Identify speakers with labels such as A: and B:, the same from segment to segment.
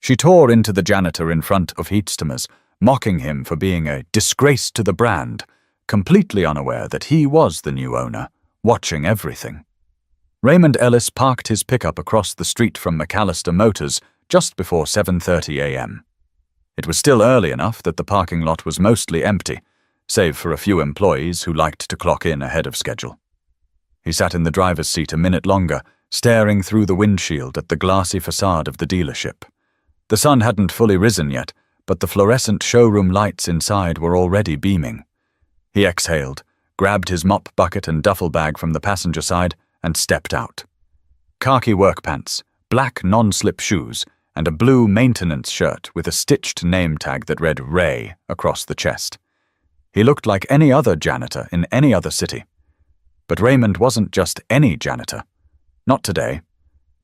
A: She tore into the janitor in front of Heatstomers, mocking him for being a disgrace to the brand, completely unaware that he was the new owner, watching everything. Raymond Ellis parked his pickup across the street from McAllister Motors just before 7:30 a.m. It was still early enough that the parking lot was mostly empty, save for a few employees who liked to clock in ahead of schedule. He sat in the driver's seat a minute longer, staring through the windshield at the glassy facade of the dealership. The sun hadn't fully risen yet, but the fluorescent showroom lights inside were already beaming. He exhaled, grabbed his mop bucket and duffel bag from the passenger side, and stepped out. Khaki work pants, black non-slip shoes, and a blue maintenance shirt with a stitched name tag that read Ray across the chest. He looked like any other janitor in any other city. But Raymond wasn't just any janitor. Not today.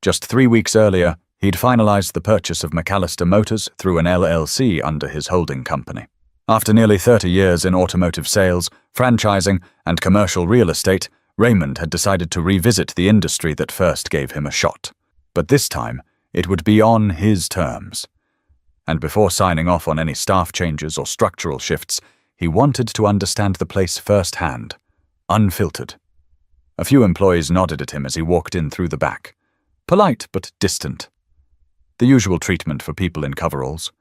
A: Just 3 weeks earlier, he'd finalized the purchase of McAllister Motors through an LLC under his holding company. After nearly 30 years in automotive sales, franchising, and commercial real estate, Raymond had decided to revisit the industry that first gave him a shot. But this time, it would be on his terms. And before signing off on any staff changes or structural shifts, he wanted to understand the place firsthand, unfiltered. A few employees nodded at him as he walked in through the back. Polite but distant. The usual treatment for people in coveralls.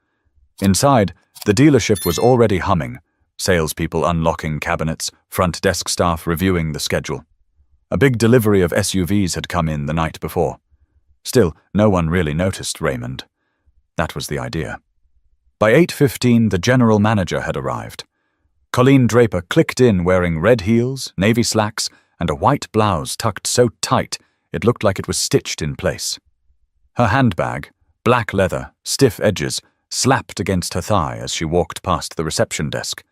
A: Inside, the dealership was already humming, salespeople unlocking cabinets, front desk staff reviewing the schedule. A big delivery of SUVs had come in the night before. Still, no one really noticed Raymond. That was the idea. By 8:15, the general manager had arrived. Colleen Draper clicked in wearing red heels, navy slacks, and a white blouse tucked so tight it looked like it was stitched in place. Her handbag, black leather, stiff edges, slapped against her thigh as she walked past the reception desk.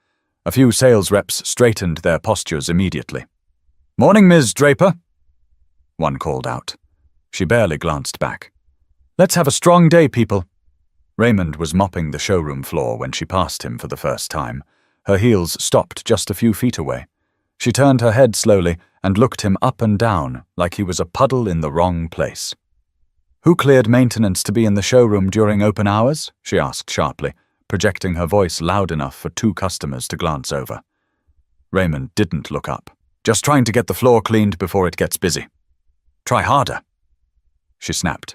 A: A few sales reps straightened their postures immediately. "Morning, Ms. Draper," one called out. She barely glanced back. "Let's have a strong day, people." Raymond was mopping the showroom floor when she passed him for the first time. Her heels stopped just a few feet away. She turned her head slowly and looked him up and down like he was a puddle in the wrong place. "Who cleared maintenance to be in the showroom during open hours?" she asked sharply, projecting her voice loud enough for 2 customers to glance over. Raymond didn't look up. "Just trying to get the floor cleaned before it gets busy." "Try harder," she snapped.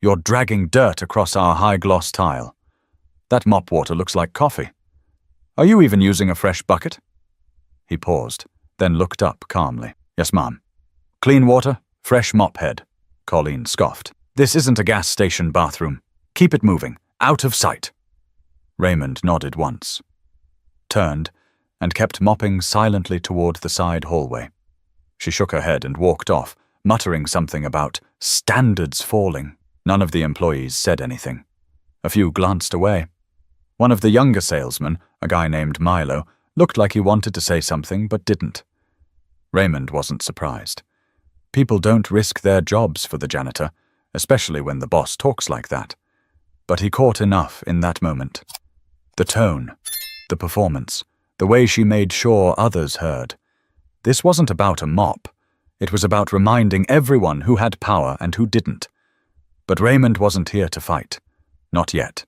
A: "You're dragging dirt across our high-gloss tile. That mop water looks like coffee. Are you even using a fresh bucket?" He paused, then looked up calmly. "Yes, ma'am." "Clean water, fresh mop head," Colleen scoffed. "This isn't a gas station bathroom. Keep it moving. Out of sight." Raymond nodded once, turned, and kept mopping silently toward the side hallway. She shook her head and walked off, muttering something about standards falling. None of the employees said anything. A few glanced away. One of the younger salesmen, a guy named Milo, looked like he wanted to say something but didn't. Raymond wasn't surprised. People don't risk their jobs for the janitor, especially when the boss talks like that. But he caught enough in that moment. The tone, the performance, the way she made sure others heard. This wasn't about a mop. It was about reminding everyone who had power and who didn't. But Raymond wasn't here to fight. Not yet.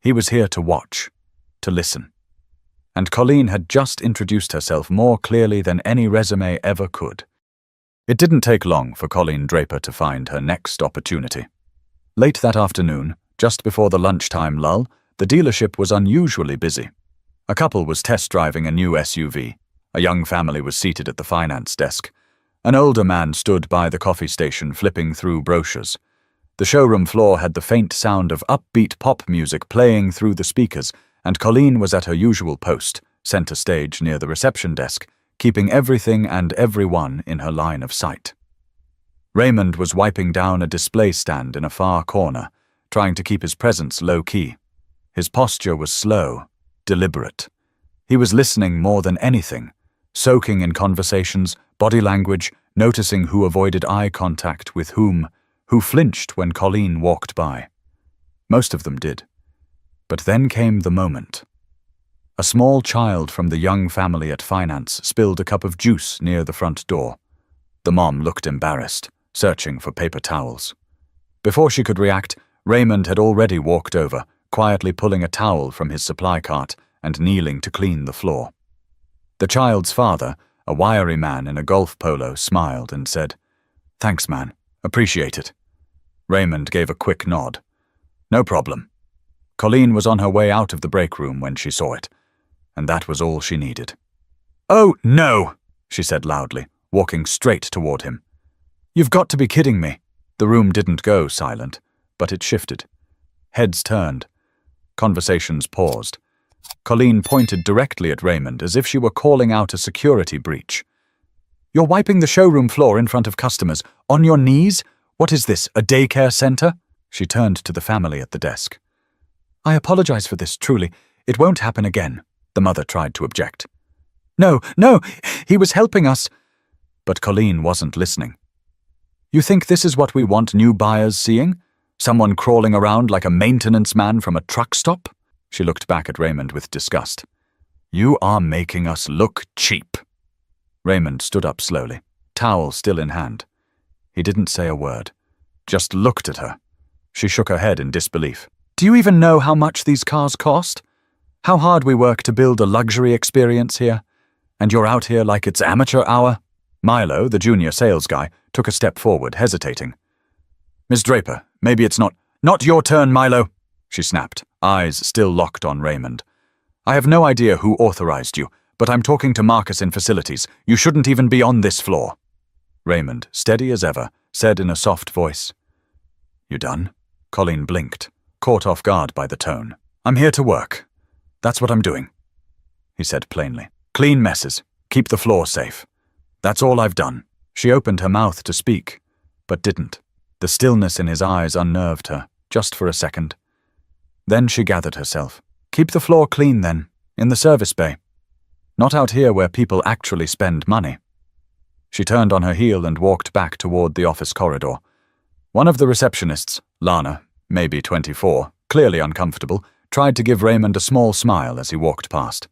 A: He was here to watch, to listen. And Colleen had just introduced herself more clearly than any resume ever could. It didn't take long for Colleen Draper to find her next opportunity. Late that afternoon, just before the lunchtime lull, the dealership was unusually busy. A couple was test driving a new SUV. A young family was seated at the finance desk. An older man stood by the coffee station flipping through brochures. The showroom floor had the faint sound of upbeat pop music playing through the speakers, and Colleen was at her usual post, center stage near the reception desk, keeping everything and everyone in her line of sight. Raymond was wiping down a display stand in a far corner, trying to keep his presence low-key. His posture was slow, deliberate. He was listening more than anything, soaking in conversations, body language, noticing who avoided eye contact with whom, who flinched when Colleen walked by. Most of them did. But then came the moment. A small child from the young family at finance spilled a cup of juice near the front door. The mom looked embarrassed, searching for paper towels. Before she could react, Raymond had already walked over, quietly pulling a towel from his supply cart and kneeling to clean the floor. The child's father, a wiry man in a golf polo, smiled and said, "Thanks, man. Appreciate it." Raymond gave a quick nod. "No problem." Colleen was on her way out of the break room when she saw it, and that was all she needed. "Oh, no!" she said loudly, walking straight toward him. "You've got to be kidding me." The room didn't go silent, but it shifted. Heads turned. Conversations paused. Colleen pointed directly at Raymond as if she were calling out a security breach. "You're wiping the showroom floor in front of customers, on your knees? What is this, a daycare center?" She turned to the family at the desk. "I apologize for this, truly. It won't happen again," the mother tried to object. No, he was helping us." But Colleen wasn't listening. "You think this is what we want new buyers seeing? Someone crawling around like a maintenance man from a truck stop?" She looked back at Raymond with disgust. "You are making us look cheap." Raymond stood up slowly, towel still in hand. He didn't say a word, just looked at her. She shook her head in disbelief. "Do you even know how much these cars cost? How hard we work to build a luxury experience here? And you're out here like it's amateur hour?" Milo, the junior sales guy, took a step forward, hesitating. "Miss Draper, maybe it's not your turn, Milo," she snapped, eyes still locked on Raymond. "I have no idea who authorized you, but I'm talking to Marcus in facilities. You shouldn't even be on this floor." Raymond, steady as ever, said in a soft voice, "You done?" Colleen blinked, caught off guard by the tone. "I'm here to work. That's what I'm doing," he said plainly. "Clean messes. Keep the floor safe. That's all I've done." She opened her mouth to speak, but didn't. The stillness in his eyes unnerved her, just for a second. Then she gathered herself. "Keep the floor clean, then, in the service bay. Not out here where people actually spend money." She turned on her heel and walked back toward the office corridor. One of the receptionists, Lana, maybe 24, clearly uncomfortable, tried to give Raymond a small smile as he walked past.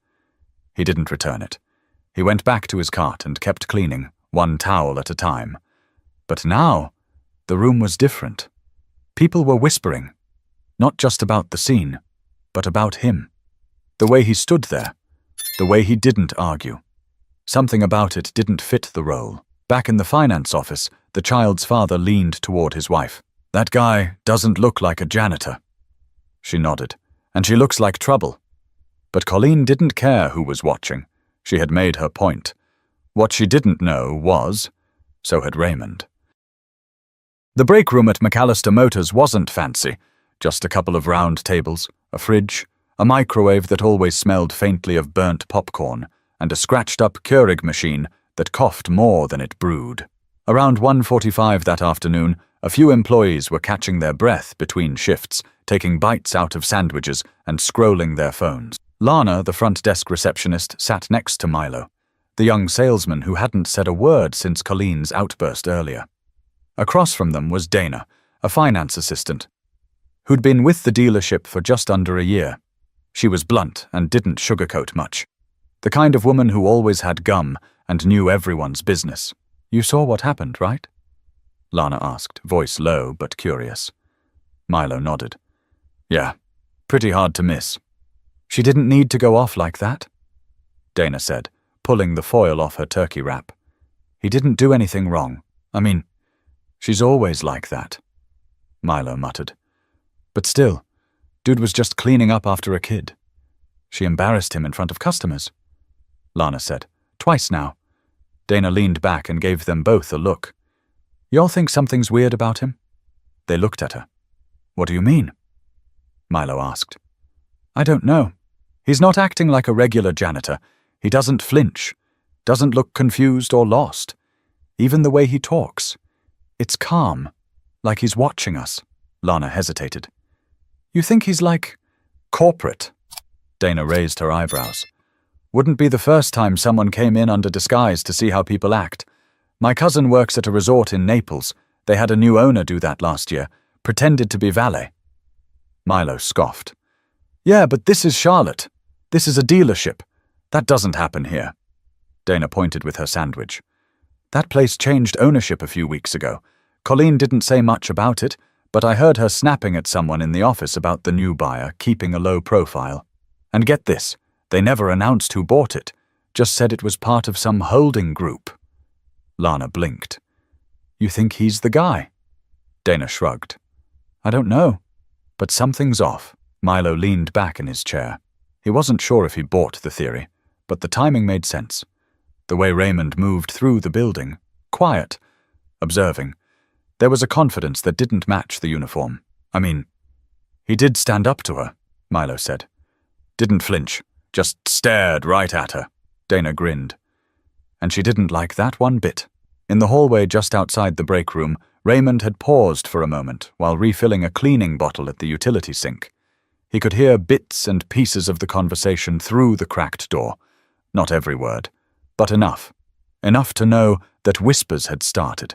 A: He didn't return it. He went back to his cart and kept cleaning, one towel at a time. But now, the room was different. People were whispering, not just about the scene, but about him. The way he stood there, the way he didn't argue. Something about it didn't fit the role. Back in the finance office, the child's father leaned toward his wife. "That guy doesn't look like a janitor." She nodded. "And she looks like trouble." But Colleen didn't care who was watching. She had made her point. What she didn't know was, so had Raymond. The break room at McAllister Motors wasn't fancy, just a couple of round tables, a fridge, a microwave that always smelled faintly of burnt popcorn, and a scratched-up Keurig machine that coughed more than it brewed. Around 1:45 that afternoon, a few employees were catching their breath between shifts, taking bites out of sandwiches and scrolling their phones. Lana, the front desk receptionist, sat next to Milo, the young salesman who hadn't said a word since Colleen's outburst earlier. Across from them was Dana, a finance assistant, who'd been with the dealership for just under a year. She was blunt and didn't sugarcoat much. The kind of woman who always had gum and knew everyone's business. "You saw what happened, right?" Lana asked, voice low but curious. Milo nodded. "Yeah, pretty hard to miss." "She didn't need to go off like that," Dana said, pulling the foil off her turkey wrap. "He didn't do anything wrong. I mean, she's always like that," Milo muttered. "But still, dude was just cleaning up after a kid. She embarrassed him in front of customers," Lana said. "Twice now." Dana leaned back and gave them both a look. "Y'all think something's weird about him?" They looked at her. "What do you mean?" Milo asked. "I don't know. He's not acting like a regular janitor. He doesn't flinch, doesn't look confused or lost. Even the way he talks. It's calm, like he's watching us." Lana hesitated. "You think he's like corporate?" Dana raised her eyebrows. "Wouldn't be the first time someone came in under disguise to see how people act. My cousin works at a resort in Naples. They had a new owner do that last year, pretended to be valet." Milo scoffed. "Yeah, but this is Charlotte. This is a dealership. That doesn't happen here." Dana pointed with her sandwich. "That place changed ownership a few weeks ago. Colleen didn't say much about it, but I heard her snapping at someone in the office about the new buyer keeping a low profile. And get this, they never announced who bought it, just said it was part of some holding group. Lana blinked. You think he's the guy? Dana shrugged. I don't know, but something's off. Milo leaned back in his chair. He wasn't sure if he bought the theory, but the timing made sense. The way Raymond moved through the building, quiet, observing. There was a confidence that didn't match the uniform. I mean, he did stand up to her, Milo said. Didn't flinch, just stared right at her. Dana grinned. And she didn't like that one bit. In the hallway just outside the break room, Raymond had paused for a moment while refilling a cleaning bottle at the utility sink. He could hear bits and pieces of the conversation through the cracked door. Not every word, but enough. Enough to know that whispers had started.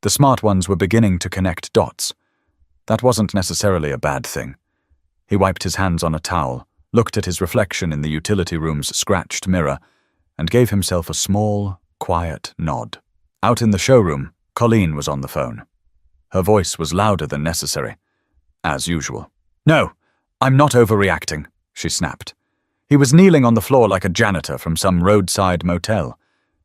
A: The smart ones were beginning to connect dots. That wasn't necessarily a bad thing. He wiped his hands on a towel, looked at his reflection in the utility room's scratched mirror, and gave himself a small, quiet nod. Out in the showroom, Colleen was on the phone. Her voice was louder than necessary, as usual. No, I'm not overreacting, she snapped. He was kneeling on the floor like a janitor from some roadside motel.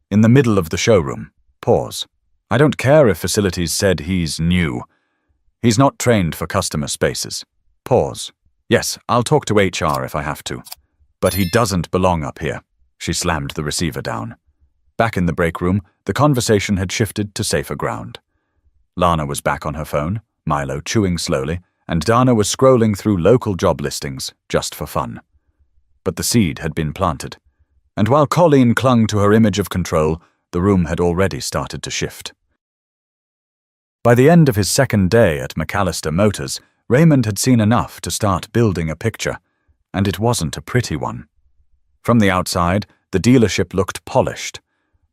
A: In the middle of the showroom. Pause. I don't care if facilities said he's new. He's not trained for customer spaces. Pause. Yes, I'll talk to HR if I have to. But he doesn't belong up here. She slammed the receiver down. Back in the break room, the conversation had shifted to safer ground. Lana was back on her phone, Milo chewing slowly, and Dana was scrolling through local job listings, just for fun. But the seed had been planted. And while Colleen clung to her image of control, the room had already started to shift. By the end of his second day at McAllister Motors, Raymond had seen enough to start building a picture, and it wasn't a pretty one. From the outside, the dealership looked polished.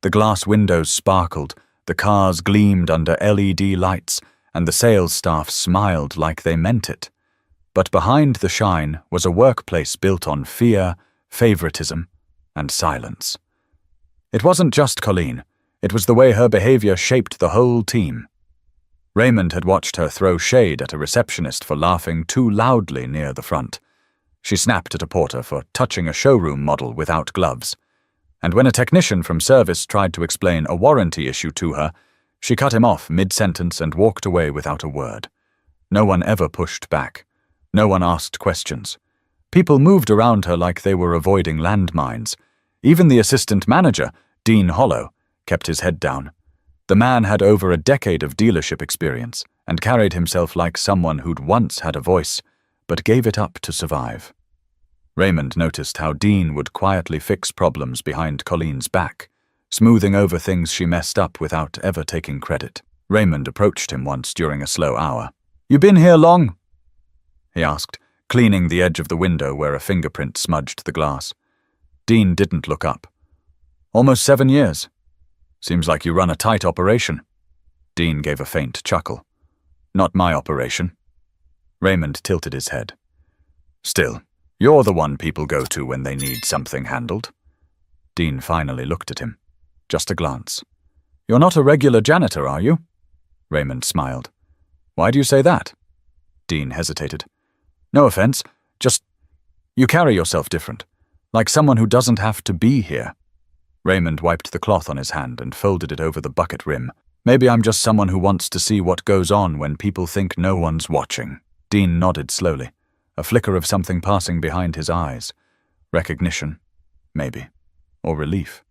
A: The glass windows sparkled, the cars gleamed under LED lights, and the sales staff smiled like they meant it. But behind the shine was a workplace built on fear, favoritism, and silence. It wasn't just Colleen, it was the way her behavior shaped the whole team. Raymond had watched her throw shade at a receptionist for laughing too loudly near the front. She snapped at a porter for touching a showroom model without gloves. And when a technician from service tried to explain a warranty issue to her, she cut him off mid-sentence and walked away without a word. No one ever pushed back. No one asked questions. People moved around her like they were avoiding landmines. Even the assistant manager, Dean Hollow, kept his head down. The man had over a decade of dealership experience and carried himself like someone who'd once had a voice, but gave it up to survive. Raymond noticed how Dean would quietly fix problems behind Colleen's back, smoothing over things she messed up without ever taking credit. Raymond approached him once during a slow hour. "You been here long?" he asked, cleaning the edge of the window where a fingerprint smudged the glass. Dean didn't look up. "Almost 7 years. Seems like you run a tight operation." Dean gave a faint chuckle. "Not my operation." Raymond tilted his head. "Still, you're the one people go to when they need something handled." Dean finally looked at him. Just a glance. "You're not a regular janitor, are you?" Raymond smiled. "Why do you say that?" Dean hesitated. "No offense, just you carry yourself different, like someone who doesn't have to be here." Raymond wiped the cloth on his hand and folded it over the bucket rim. "Maybe I'm just someone who wants to see what goes on when people think no one's watching." Dean nodded slowly, a flicker of something passing behind his eyes. Recognition, maybe, or relief.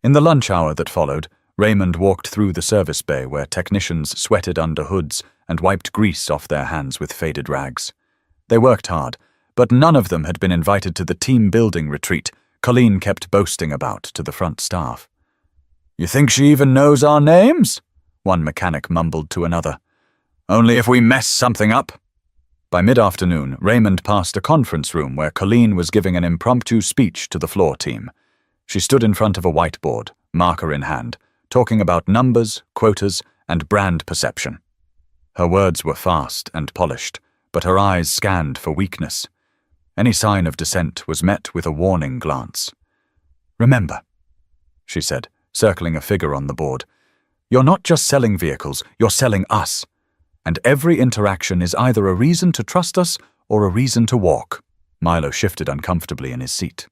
A: In the lunch hour that followed, Raymond walked through the service bay where technicians sweated under hoods and wiped grease off their hands with faded rags. They worked hard, but none of them had been invited to the team-building retreat Colleen kept boasting about to the front staff. "You think she even knows our names?" one mechanic mumbled to another. "Only if we mess something up." By mid-afternoon, Raymond passed a conference room where Colleen was giving an impromptu speech to the floor team. She stood in front of a whiteboard, marker in hand, talking about numbers, quotas, and brand perception. Her words were fast and polished, but her eyes scanned for weakness. Any sign of dissent was met with a warning glance. "Remember," she said, circling a figure on the board, "you're not just selling vehicles, you're selling us. And every interaction is either a reason to trust us or a reason to walk. Milo shifted uncomfortably in his seat.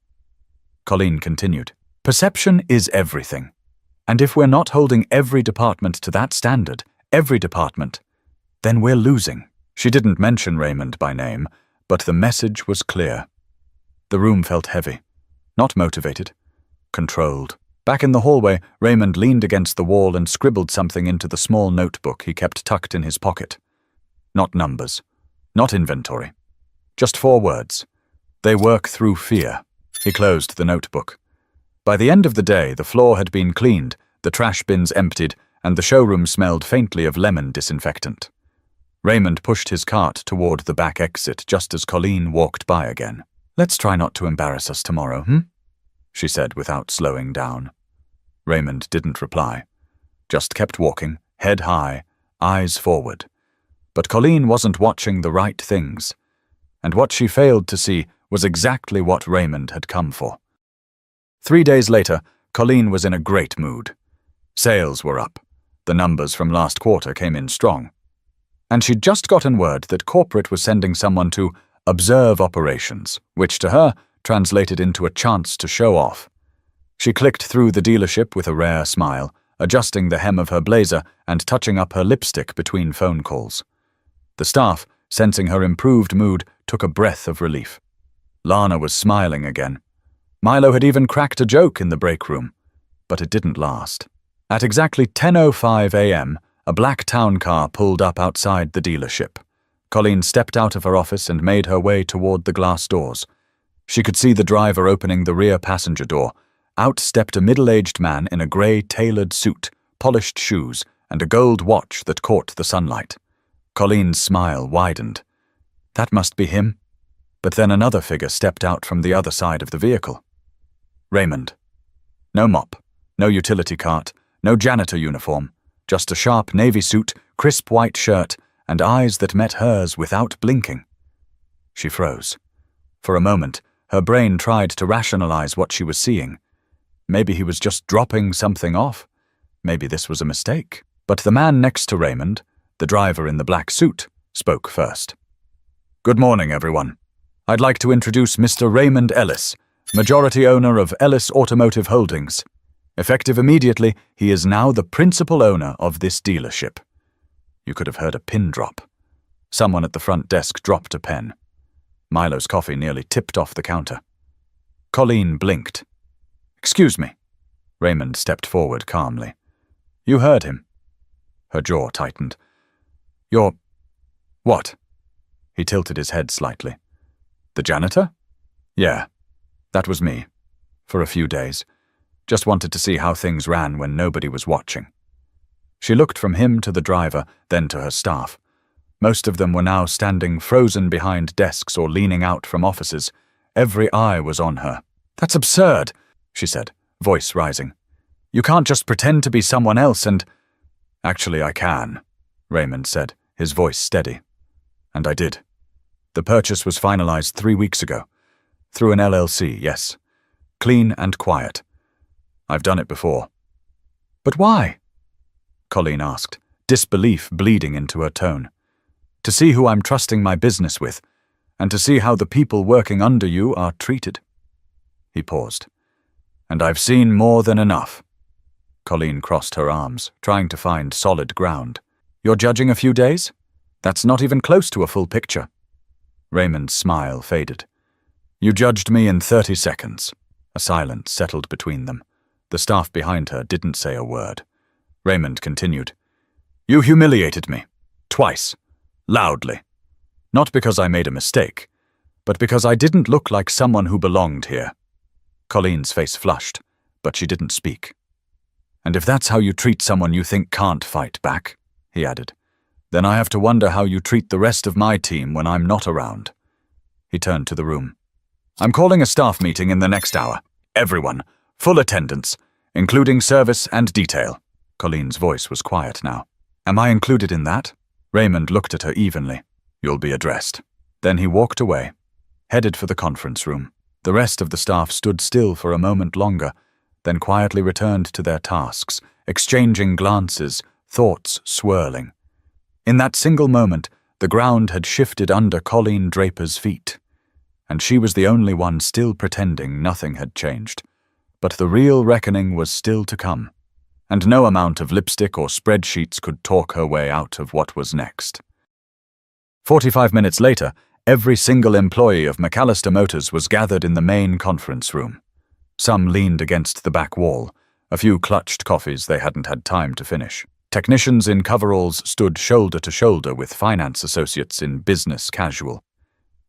A: Colleen continued, perception is everything. And if we're not holding every department to that standard, every department, then we're losing. She didn't mention Raymond by name, but the message was clear. The room felt heavy, not motivated, controlled. Back in the hallway, Raymond leaned against the wall and scribbled something into the small notebook he kept tucked in his pocket. Not numbers, not inventory, just 4 words. They work through fear. He closed the notebook. By the end of the day, the floor had been cleaned, the trash bins emptied, and the showroom smelled faintly of lemon disinfectant. Raymond pushed his cart toward the back exit just as Colleen walked by again. Let's try not to embarrass us tomorrow, she said without slowing down. Raymond didn't reply, just kept walking, head high, eyes forward. But Colleen wasn't watching the right things, and what she failed to see was exactly what Raymond had come for. 3 days later, Colleen was in a great mood. Sales were up. The numbers from last quarter came in strong. And she'd just gotten word that corporate was sending someone to observe operations, which to her translated into a chance to show off. She clicked through the dealership with a rare smile, adjusting the hem of her blazer and touching up her lipstick between phone calls. The staff, sensing her improved mood, took a breath of relief. Lana was smiling again. Milo had even cracked a joke in the break room, but it didn't last. At exactly 10:05 a.m., a black town car pulled up outside the dealership. Colleen stepped out of her office and made her way toward the glass doors. She could see the driver opening the rear passenger door. Out stepped a middle-aged man in a grey tailored suit, polished shoes, and a gold watch that caught the sunlight. Colleen's smile widened. That must be him. But then another figure stepped out from the other side of the vehicle. Raymond. No mop, no utility cart, no janitor uniform, just a sharp navy suit, crisp white shirt, and eyes that met hers without blinking. She froze. For a moment, her brain tried to rationalize what she was seeing. Maybe he was just dropping something off. Maybe this was a mistake. But the man next to Raymond, the driver in the black suit, spoke first. Good morning, everyone. I'd like to introduce Mr. Raymond Ellis, majority owner of Ellis Automotive Holdings. Effective immediately, he is now the principal owner of this dealership. You could have heard a pin drop. Someone at the front desk dropped a pen. Milo's coffee nearly tipped off the counter. Colleen blinked. Excuse me. Raymond stepped forward calmly. You heard him. Her jaw tightened. You're... what? He tilted his head slightly. The janitor? Yeah, that was me. For a few days. Just wanted to see how things ran when nobody was watching. She looked from him to the driver, then to her staff. Most of them were now standing frozen behind desks or leaning out from offices. Every eye was on her. That's absurd, she said, voice rising. You can't just pretend to be someone else and... Actually, I can, Raymond said, his voice steady. And I did. The purchase was finalized 3 weeks ago. Through an LLC, yes. Clean and quiet. I've done it before. But why? Colleen asked, disbelief bleeding into her tone. To see who I'm trusting my business with, and to see how the people working under you are treated. He paused. And I've seen more than enough. Colleen crossed her arms, trying to find solid ground. You're judging a few days? That's not even close to a full picture. Raymond's smile faded. You judged me in 30 seconds. A silence settled between them. The staff behind her didn't say a word. Raymond continued. You humiliated me. Twice. Loudly. Not because I made a mistake, but because I didn't look like someone who belonged here. Colleen's face flushed, but she didn't speak. And if that's how you treat someone you think can't fight back, he added, then I have to wonder how you treat the rest of my team when I'm not around. He turned to the room. I'm calling a staff meeting in the next hour. Everyone. Full attendance, including service and detail. Colleen's voice was quiet now. Am I included in that? Raymond looked at her evenly. You'll be addressed. Then he walked away, headed for the conference room. The rest of the staff stood still for a moment longer, then quietly returned to their tasks, exchanging glances, thoughts swirling. In that single moment, the ground had shifted under Colleen Draper's feet, and she was the only one still pretending nothing had changed. But the real reckoning was still to come, and no amount of lipstick or spreadsheets could talk her way out of what was next. 45 minutes later, every single employee of McAllister Motors was gathered in the main conference room. Some leaned against the back wall. A few clutched coffees they hadn't had time to finish. Technicians in coveralls stood shoulder to shoulder with finance associates in business casual.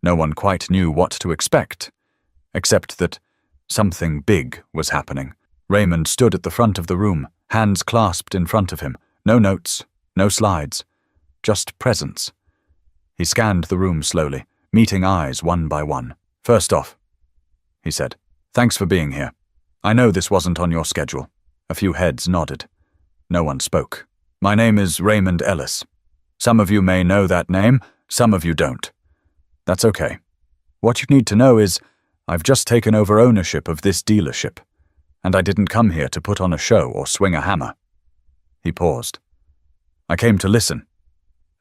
A: No one quite knew what to expect, except that something big was happening. Raymond stood at the front of the room, hands clasped in front of him. No notes, no slides, just presence. He scanned the room slowly, meeting eyes one by one. "First off," he said, "thanks for being here. I know this wasn't on your schedule." A few heads nodded. No one spoke. "My name is Raymond Ellis. Some of you may know that name, some of you don't. That's okay. What you need to know is I've just taken over ownership of this dealership, and I didn't come here to put on a show or swing a hammer." He paused. "I came to listen,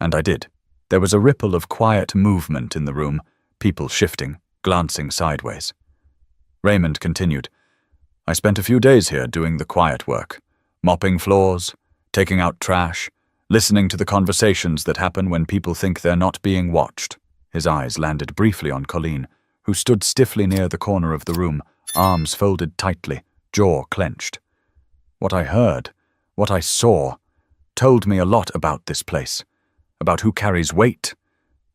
A: and I did." There was a ripple of quiet movement in the room, people shifting, glancing sideways. Raymond continued, "I spent a few days here doing the quiet work, mopping floors, taking out trash, listening to the conversations that happen when people think they're not being watched." His eyes landed briefly on Colleen, who stood stiffly near the corner of the room, arms folded tightly, jaw clenched. What I heard, what I saw, told me a lot about this place, about who carries weight,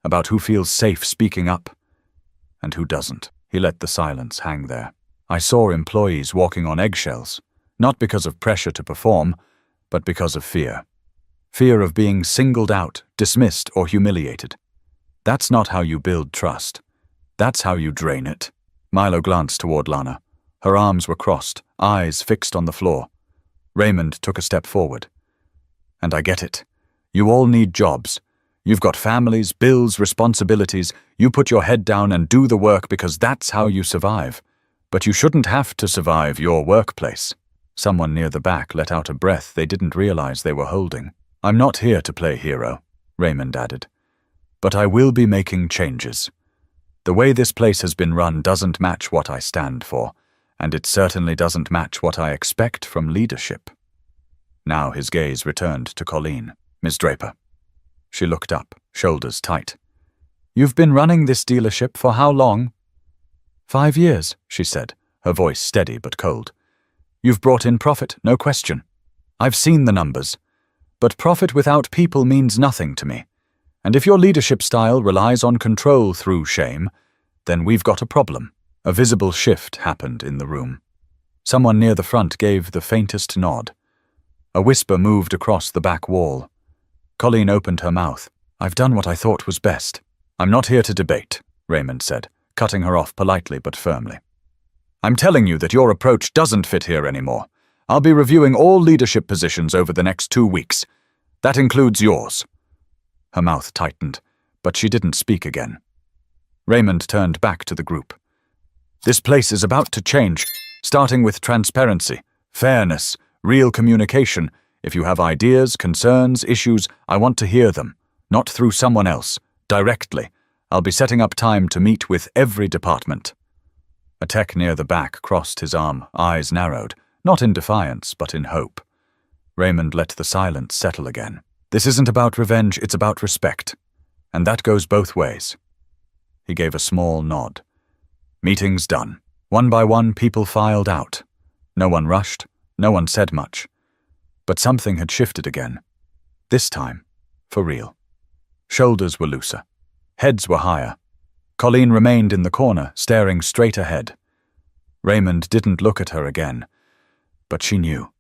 A: about who feels safe speaking up, and who doesn't. He let the silence hang there. I saw employees walking on eggshells, not because of pressure to perform, but because of fear. Fear of being singled out, dismissed, or humiliated. That's not how you build trust. That's how you drain it. Milo glanced toward Lana. Her arms were crossed, eyes fixed on the floor. Raymond took a step forward. "And I get it. You all need jobs. You've got families, bills, responsibilities. You put your head down and do the work because that's how you survive. But you shouldn't have to survive your workplace." Someone near the back let out a breath they didn't realize they were holding. "I'm not here to play hero," Raymond added. "But I will be making changes. The way this place has been run doesn't match what I stand for, and it certainly doesn't match what I expect from leadership." Now his gaze returned to Colleen. "Miss Draper." She looked up, shoulders tight. "You've been running this dealership for how long?" 5 years, she said, her voice steady but cold. "You've brought in profit, no question. I've seen the numbers. But profit without people means nothing to me. And if your leadership style relies on control through shame, then we've got a problem." A visible shift happened in the room. Someone near the front gave the faintest nod. A whisper moved across the back wall. Colleen opened her mouth. "I've done what I thought was best." "I'm not here to debate," Raymond said, cutting her off politely but firmly. "I'm telling you that your approach doesn't fit here anymore. I'll be reviewing all leadership positions over the next 2 weeks. That includes yours." Her mouth tightened, but she didn't speak again. Raymond turned back to the group. "This place is about to change, starting with transparency, fairness, real communication. If you have ideas, concerns, issues, I want to hear them, not through someone else, directly. I'll be setting up time to meet with every department." A tech near the back crossed his arm, eyes narrowed, not in defiance, but in hope. Raymond let the silence settle again. "This isn't about revenge, it's about respect. And that goes both ways." He gave a small nod. Meetings done. One by one, people filed out. No one rushed, no one said much. But something had shifted again. This time, for real. Shoulders were looser. Heads were higher. Colleen remained in the corner, staring straight ahead. Raymond didn't look at her again. But she knew.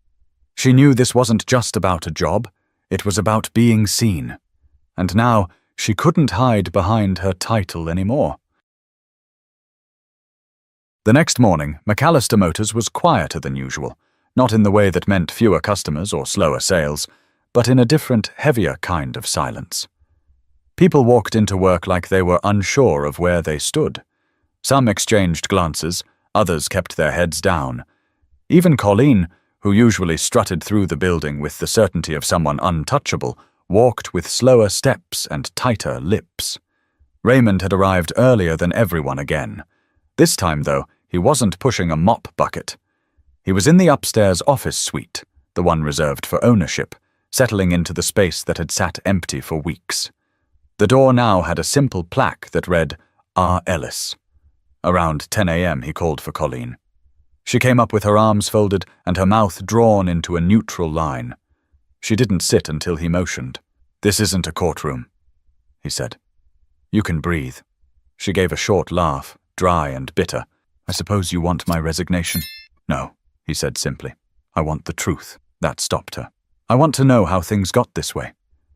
A: She knew this wasn't just about a job. It was about being seen. And now, she couldn't hide behind her title anymore. The next morning, McAllister Motors was quieter than usual, not in the way that meant fewer customers or slower sales, but in a different, heavier kind of silence. People walked into work like they were unsure of where they stood. Some exchanged glances, others kept their heads down. Even Colleen, who usually strutted through the building with the certainty of someone untouchable, walked with slower steps and tighter lips. Raymond had arrived earlier than everyone again. This time, though, he wasn't pushing a mop bucket. He was in the upstairs office suite, the one reserved for ownership, settling into the space that had sat empty for weeks. The door now had a simple plaque that read, R. Ellis. Around 10 a.m. he called for Colleen. She came up with her arms folded and her mouth drawn into a neutral line. She didn't sit until he motioned. "This isn't a courtroom," he said. "You can breathe." She gave a short laugh, dry and bitter. "I suppose you want my resignation?" "No," he said simply. "I want the truth." That stopped her. "I want to know how things got this way.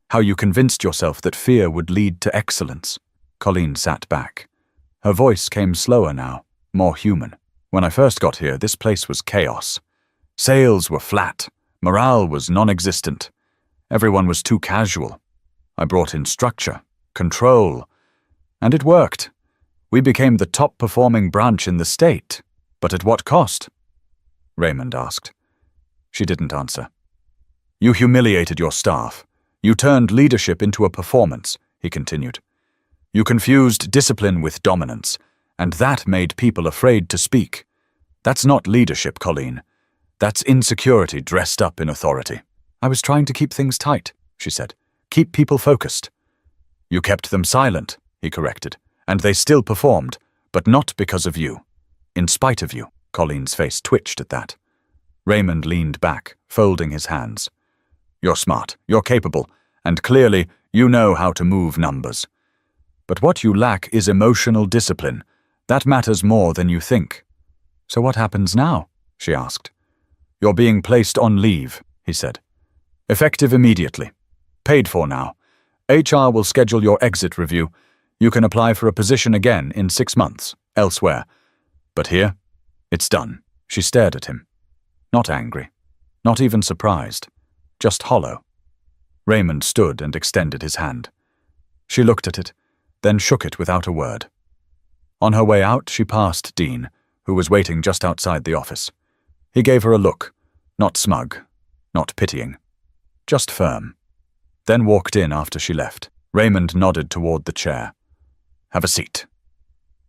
A: How you convinced yourself that fear would lead to excellence." Colleen sat back. Her voice came slower now, more human. "When I first got here, this place was chaos. Sales were flat. Morale was non-existent. Everyone was too casual. I brought in structure, control, and it worked. We became the top-performing branch in the state. But at what cost?" Raymond asked. She didn't answer. "You humiliated your staff. You turned leadership into a performance," he continued. "You confused discipline with dominance, and that made people afraid to speak. That's not leadership, Colleen. That's insecurity dressed up in authority." "I was trying to keep things tight," she said. "Keep people focused." "You kept them silent," he corrected, "and they still performed, but not because of you. In spite of you." Colleen's face twitched at that. Raymond leaned back, folding his hands. "You're smart, you're capable, and clearly you know how to move numbers. But what you lack is emotional discipline. That matters more than you think." "So what happens now?" she asked. "You're being placed on leave," he said. "Effective immediately. Paid for now. HR will schedule your exit review. You can apply for a position again in 6 months, elsewhere. But here, it's done." She stared at him. Not angry, not even surprised, just hollow. Raymond stood and extended his hand. She looked at it, then shook it without a word. On her way out, she passed Dean, who was waiting just outside the office. He gave her a look, not smug, not pitying, just firm. Then walked in after she left. Raymond nodded toward the chair. "Have a seat."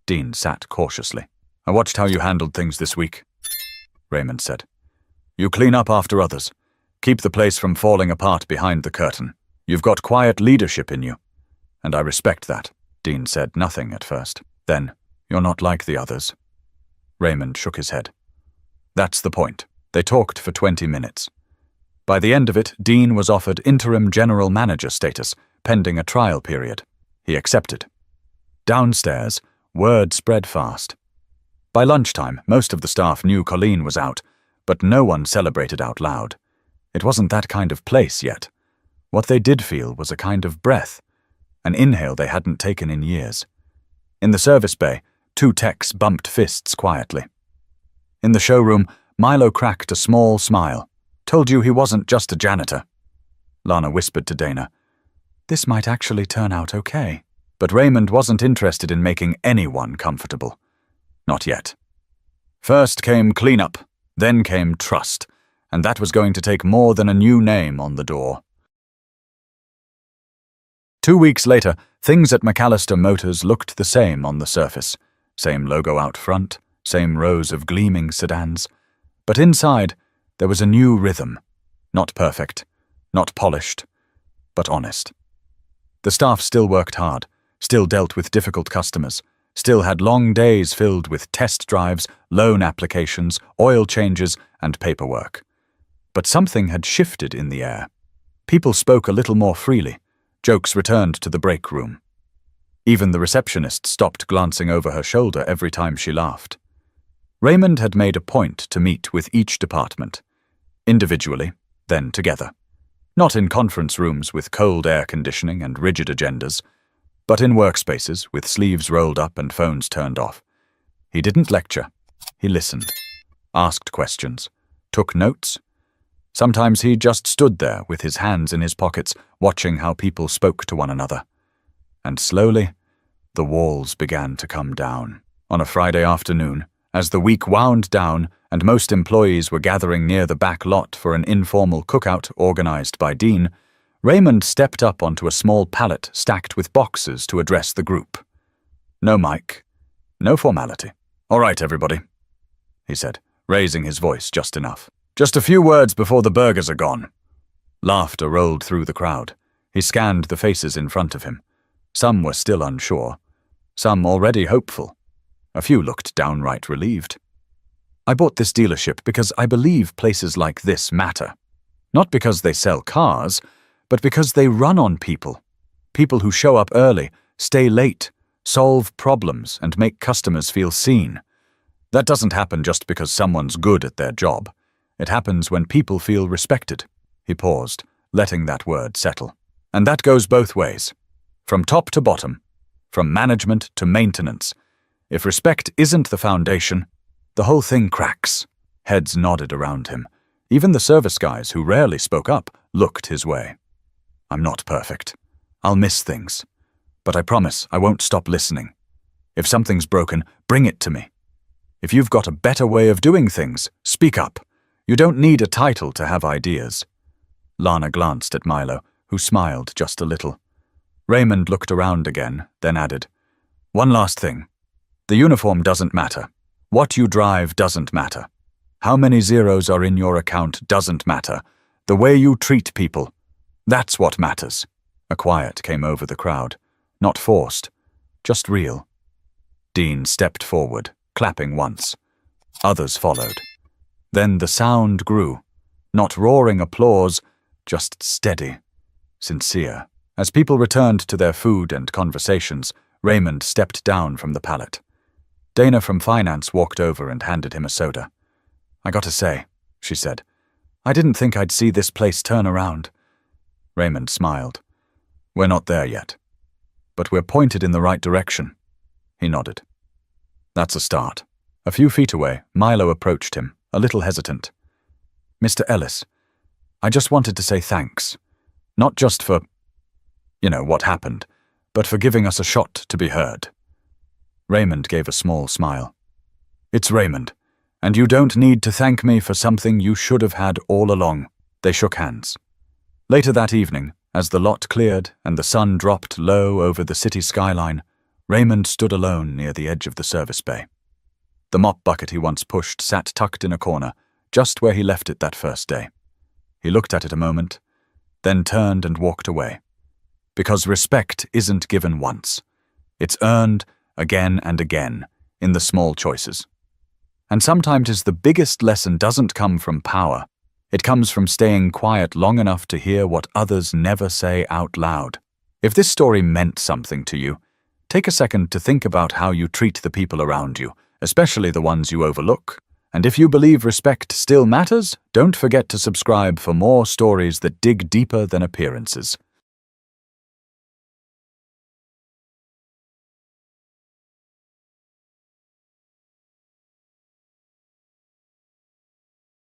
A: Dean sat cautiously. "I watched how you handled things this week," Raymond said. "You clean up after others. Keep the place from falling apart behind the curtain. You've got quiet leadership in you, and I respect that." Dean said nothing at first. Then, "You're not like the others." Raymond shook his head. "That's the point." They talked for 20 minutes. By the end of it, Dean was offered interim general manager status, pending a trial period. He accepted. Downstairs, word spread fast. By lunchtime, most of the staff knew Colleen was out, but no one celebrated out loud. It wasn't that kind of place yet. What they did feel was a kind of breath, an inhale they hadn't taken in years. In the service bay, 2 techs bumped fists quietly. In the showroom, Milo cracked a small smile. "Told you he wasn't just a janitor." Lana whispered to Dana, "This might actually turn out okay." But Raymond wasn't interested in making anyone comfortable. Not yet. First came cleanup, then came trust, and that was going to take more than a new name on the door. 2 weeks later, things at McAllister Motors looked the same on the surface. Same logo out front, same rows of gleaming sedans. But inside, there was a new rhythm. Not perfect, not polished, but honest. The staff still worked hard, still dealt with difficult customers, still had long days filled with test drives, loan applications, oil changes, and paperwork. But something had shifted in the air. People spoke a little more freely. Jokes returned to the break room. Even the receptionist stopped glancing over her shoulder every time she laughed. Raymond had made a point to meet with each department, individually, then together. Not in conference rooms with cold air conditioning and rigid agendas, but in workspaces with sleeves rolled up and phones turned off. He didn't lecture. He listened, asked questions, took notes. Sometimes he just stood there with his hands in his pockets, watching how people spoke to one another. And slowly, the walls began to come down. On a Friday afternoon, as the week wound down and most employees were gathering near the back lot for an informal cookout organized by Dean, Raymond stepped up onto a small pallet stacked with boxes to address the group. No mic, no formality. "All right, everybody," he said, raising his voice just enough. "Just a few words before the burgers are gone." Laughter rolled through the crowd. He scanned the faces in front of him. Some were still unsure, some already hopeful. A few looked downright relieved. "I bought this dealership because I believe places like this matter. Not because they sell cars, but because they run on people. People who show up early, stay late, solve problems, and make customers feel seen. That doesn't happen just because someone's good at their job. It happens when people feel respected." He paused, letting that word settle. "And that goes both ways. From top to bottom. From management to maintenance. If respect isn't the foundation, the whole thing cracks." Heads nodded around him. Even the service guys, who rarely spoke up, looked his way. "I'm not perfect. I'll miss things. But I promise I won't stop listening. If something's broken, bring it to me. If you've got a better way of doing things, speak up. You don't need a title to have ideas." Lana glanced at Milo, who smiled just a little. Raymond looked around again, then added, "One last thing. The uniform doesn't matter. What you drive doesn't matter. How many zeros are in your account doesn't matter. The way you treat people, that's what matters." A quiet came over the crowd. Not forced, just real. Dean stepped forward, clapping once. Others followed. Then the sound grew. Not roaring applause, just steady, sincere. As people returned to their food and conversations, Raymond stepped down from the pallet. Dana from finance walked over and handed him a soda. "I gotta say," she said, "I didn't think I'd see this place turn around." Raymond smiled. "We're not there yet. But we're pointed in the right direction." He nodded. "That's a start." A few feet away, Milo approached him, a little hesitant. "Mr. Ellis, I just wanted to say thanks. Not just for, what happened, but for giving us a shot to be heard." Raymond gave a small smile. "It's Raymond, and you don't need to thank me for something you should have had all along." They shook hands. Later that evening, as the lot cleared and the sun dropped low over the city skyline, Raymond stood alone near the edge of the service bay. The mop bucket he once pushed sat tucked in a corner, just where he left it that first day. He looked at it a moment, then turned and walked away. Because respect isn't given once. It's earned again and again, in the small choices. And sometimes the biggest lesson doesn't come from power. It comes from staying quiet long enough to hear what others never say out loud. If this story meant something to you, take a second to think about how you treat the people around you, especially the ones you overlook. And if you believe respect still matters, don't forget to subscribe for more stories that dig deeper than appearances.